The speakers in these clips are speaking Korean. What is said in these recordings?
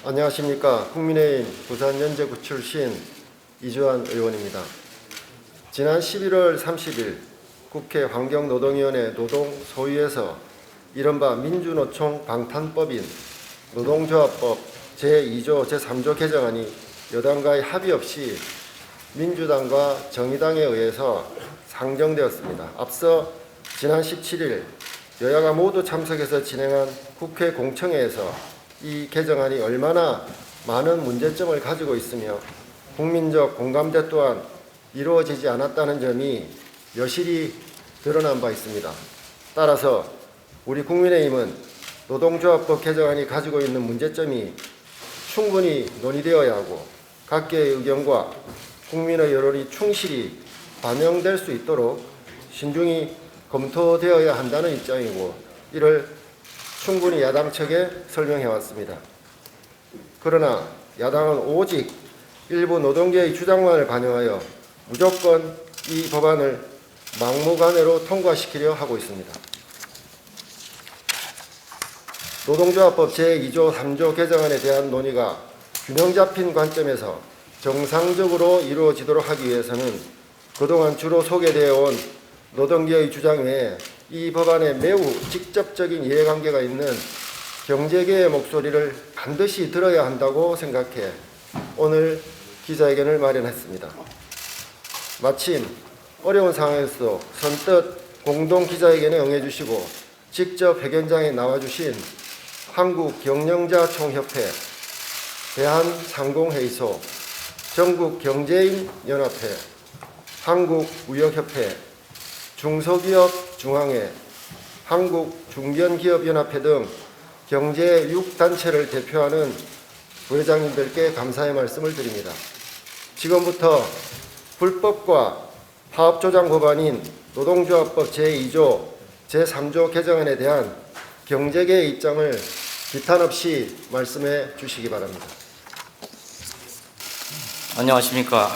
안녕하십니까. 국민의힘 부산연제구 출신 이주환 의원입니다. 지난 11월 30일 국회 환경노동위원회 노동소위에서 이른바 민주노총 방탄법인 노동조합법 제2조 제3조 개정안이 여당과의 합의 없이 민주당과 정의당에 의해서 상정되었습니다. 앞서 지난 17일 여야가 모두 참석해서 진행한 국회 공청회에서 이 개정안이 얼마나 많은 문제점을 가지고 있으며 국민적 공감대 또한 이루어지지 않았다는 점이 여실히 드러난 바 있습니다. 따라서 우리 국민의힘은 노동조합법 개정안이 가지고 있는 문제점이 충분히 논의되어야 하고 각계의 의견과 국민의 여론이 충실히 반영될 수 있도록 신중히 검토되어야 한다는 입장이고, 이를 충분히 야당 측에 설명해 왔습니다. 그러나 야당은 오직 일부 노동계의 주장만을 반영하여 무조건 이 법안을 막무가내로 통과시키려 하고 있습니다. 노동조합법 제2조 3조 개정안에 대한 논의가 균형 잡힌 관점에서 정상적으로 이루어지도록 하기 위해서는 그동안 주로 소개되어 온 노동계의 주장 외에 이 법안에 매우 직접적인 이해관계가 있는 경제계의 목소리를 반드시 들어야 한다고 생각해 오늘 기자회견을 마련했습니다. 마침 어려운 상황에서 선뜻 공동 기자회견에 응해주시고 직접 회견장에 나와주신 한국경영자총협회, 대한상공회의소, 전국경제인연합회, 한국무역협회, 중소기업중앙회, 한국중견기업연합회 등 경제 6단체를 대표하는 부회장님들께 감사의 말씀을 드립니다. 지금부터 불법과 파업조장 법안인 노동조합법 제2조 제3조 개정안에 대한 경제계의 입장을 비탄 없이 말씀해 주시기 바랍니다. 안녕하십니까.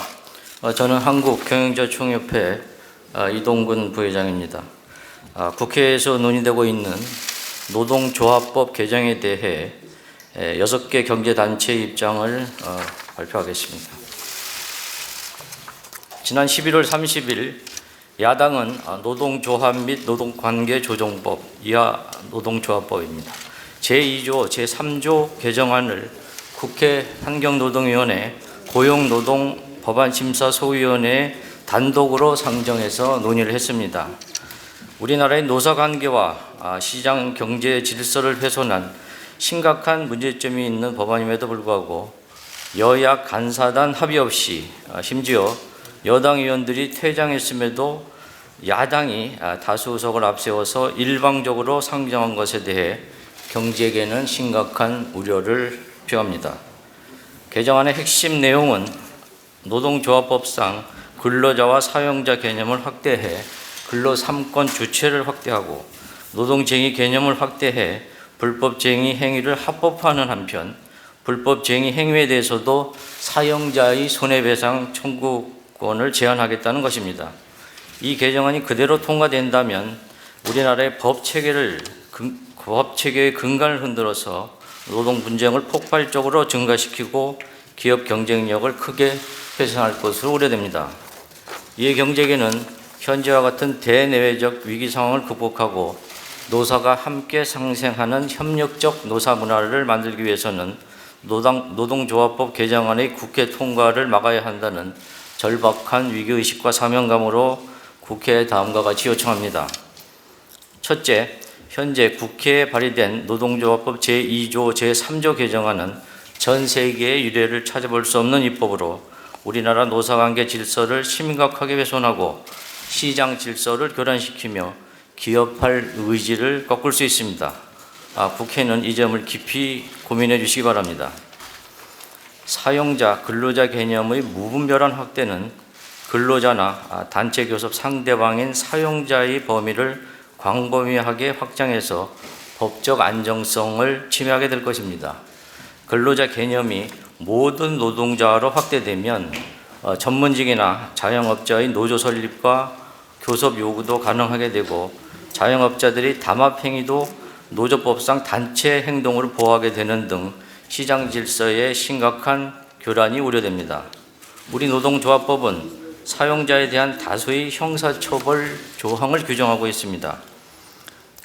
저는 한국경영자총협회 이동근 부회장입니다. 국회에서 논의되고 있는 노동조합법 개정에 대해 6개 경제단체의 입장을 발표하겠습니다. 지난 11월 30일 야당은 노동조합 및 노동관계조정법, 이하 노동조합법입니다. 제2조 제3조 개정안을 국회 환경노동위원회 고용노동법안심사소위원회에 단독으로 상정해서 논의를 했습니다. 우리나라의 노사관계와 시장 경제 질서를 훼손한 심각한 문제점이 있는 법안임에도 불구하고 여야 간사단 합의 없이 심지어 여당 의원들이 퇴장했음에도 야당이 다수 의석을 앞세워서 일방적으로 상정한 것에 대해 경제계는 심각한 우려를 표합니다. 개정안의 핵심 내용은 노동조합법상 근로자와 사용자 개념을 확대해 근로3권 주체를 확대하고 노동쟁의 개념을 확대해 불법쟁의 행위를 합법화하는 한편 불법쟁의 행위에 대해서도 사용자의 손해배상 청구권을 제한하겠다는 것입니다. 이 개정안이 그대로 통과된다면 우리나라의 법체계의 근간을 흔들어서 노동 분쟁을 폭발적으로 증가시키고 기업 경쟁력을 크게 훼손할 것으로 우려됩니다. 이에 경제계는 현재와 같은 대내외적 위기 상황을 극복하고 노사가 함께 상생하는 협력적 노사 문화를 만들기 위해서는 노동조합법 개정안의 국회 통과를 막아야 한다는 절박한 위기의식과 사명감으로 국회에 다음과 같이 요청합니다. 첫째, 현재 국회에 발의된 노동조합법 제2조 제3조 개정안은 전 세계의 유례를 찾아볼 수 없는 입법으로 우리나라 노사관계 질서를 심각하게 훼손하고 시장 질서를 교란시키며 기업할 의지를 꺾을 수 있습니다. 국회는 이 점을 깊이 고민해 주시기 바랍니다. 사용자, 근로자 개념의 무분별한 확대는 근로자나 단체 교섭 상대방인 사용자의 범위를 광범위하게 확장해서 법적 안정성을 침해하게 될 것입니다. 근로자 개념이 모든 노동자로 확대되면 전문직이나 자영업자의 노조 설립과 교섭 요구도 가능하게 되고 자영업자들이 담합행위도 노조법상 단체 행동으로 보호하게 되는 등 시장 질서에 심각한 교란이 우려됩니다. 우리 노동조합법은 사용자에 대한 다수의 형사처벌 조항을 규정하고 있습니다.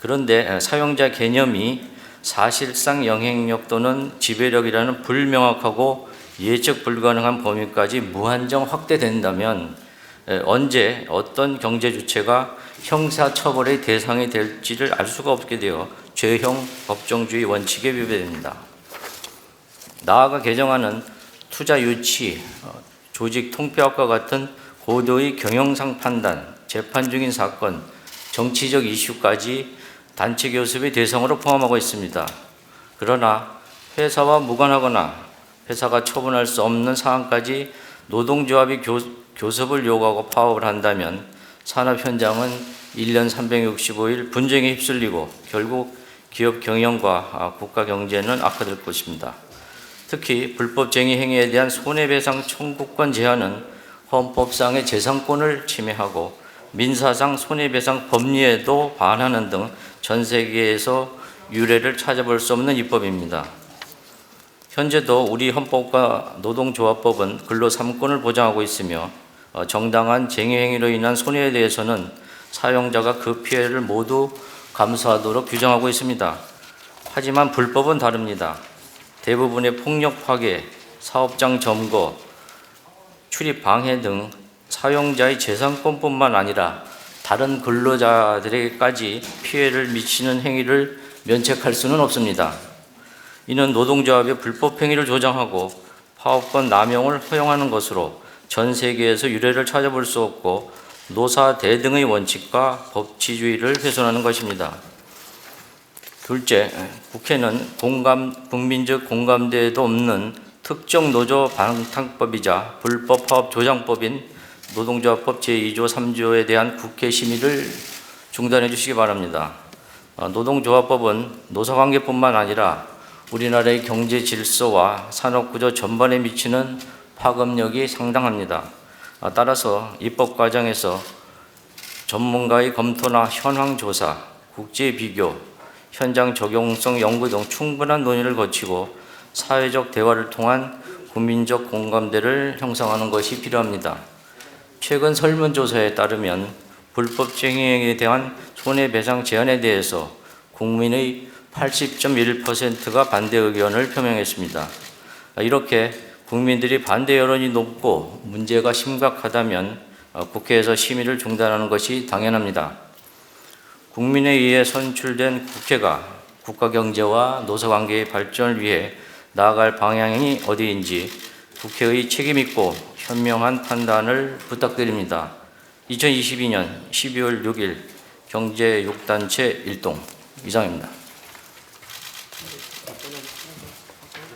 그런데 사용자 개념이 사실상 영향력 또는 지배력이라는 불명확하고 예측 불가능한 범위까지 무한정 확대된다면 언제 어떤 경제 주체가 형사처벌의 대상이 될지를 알 수가 없게 되어 죄형 법정주의 원칙에 위배됩니다. 나아가 개정안은 투자 유치, 조직 통폐합과 같은 고도의 경영상 판단, 재판 중인 사건, 정치적 이슈까지 단체 교섭의 대상으로 포함하고 있습니다. 그러나 회사와 무관하거나 회사가 처분할 수 없는 사안까지 노동조합이 교섭을 요구하고 파업을 한다면 산업 현장은 1년 365일 분쟁에 휩쓸리고 결국 기업 경영과 국가 경제는 악화될 것입니다. 특히 불법쟁이 행위에 대한 손해배상 청구권 제한은 헌법상의 재산권을 침해하고 민사상 손해배상 법리에도 반하는 등 전 세계에서 유례를 찾아볼 수 없는 입법입니다. 현재도 우리 헌법과 노동조합법은 근로 3권을 보장하고 있으며 정당한 쟁의 행위로 인한 손해에 대해서는 사용자가 그 피해를 모두 감수하도록 규정하고 있습니다. 하지만 불법은 다릅니다. 대부분의 폭력 파괴, 사업장 점거, 출입 방해 등 사용자의 재산권뿐만 아니라 다른 근로자들에게까지 피해를 미치는 행위를 면책할 수는 없습니다. 이는 노동조합의 불법 행위를 조장하고 파업권 남용을 허용하는 것으로 전 세계에서 유례를 찾아볼 수 없고 노사 대등의 원칙과 법치주의를 훼손하는 것입니다. 둘째, 국회는 국민적 공감대에도 없는 특정 노조 방탕법이자 불법 파업 조장법인 노동조합법 제2조 3조에 대한 국회 심의를 중단해 주시기 바랍니다. 노동조합법은 노사관계뿐만 아니라 우리나라의 경제 질서와 산업구조 전반에 미치는 파급력이 상당합니다. 따라서 입법 과정에서 전문가의 검토나 현황 조사, 국제 비교, 현장 적용성 연구 등 충분한 논의를 거치고 사회적 대화를 통한 국민적 공감대를 형성하는 것이 필요합니다. 최근 설문조사에 따르면 불법쟁이에 대한 손해배상 제한에 대해서 국민의 80.1%가 반대 의견을 표명했습니다. 이렇게 국민들이 반대 여론이 높고 문제가 심각하다면 국회에서 심의를 중단하는 것이 당연합니다. 국민에 의해 선출된 국회가 국가 경제와 노사관계의 발전을 위해 나아갈 방향이 어디인지 국회의 책임있고 현명한 판단을 부탁드립니다. 2022년 12월 6일 경제 6단체 일동 이상입니다.